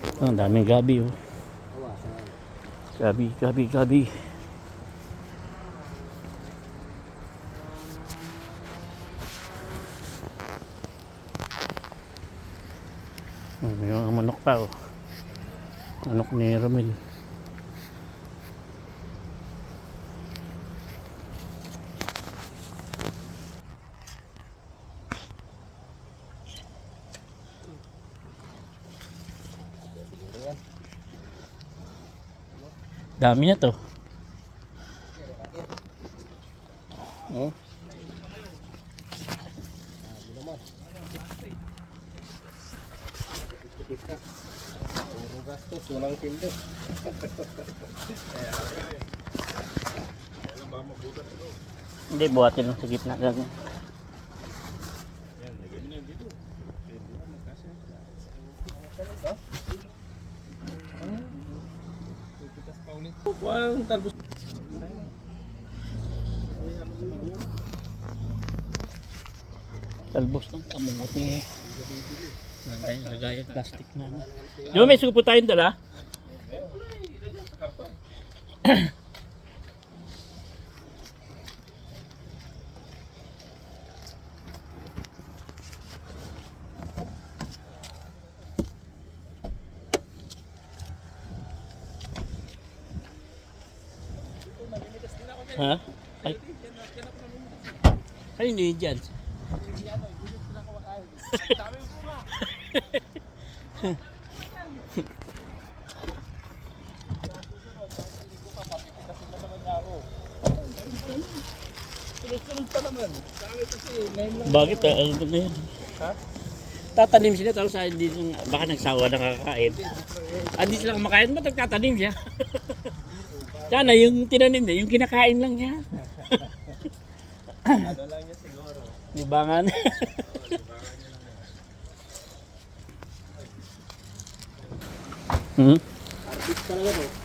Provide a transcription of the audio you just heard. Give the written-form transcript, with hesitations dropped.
Oh, ang daming gabi oh. Gabi, gabi, gabi. May mga manok pa oh. Manok ni Romel. Dami na to. Oh. Gastos, walang pildo. Hindi, buhatin lang sa gitna. Gagawin. Walang talbos. Talbos ng kamuti. Lagay plastic na. Di ba may supo tayong dala? Ha? Ay. Ay, hindi dyan. Bakit? Ano ba yan? Ha? Tatanim sila tapos hindi baka nagsawa na kakain. Hindi sila kumakain, ba't nagtatanim siya? Sana yung tinanim niya, yung kinakain lang niya. Ano lang niya siguro. Libangan. Artist talaga no?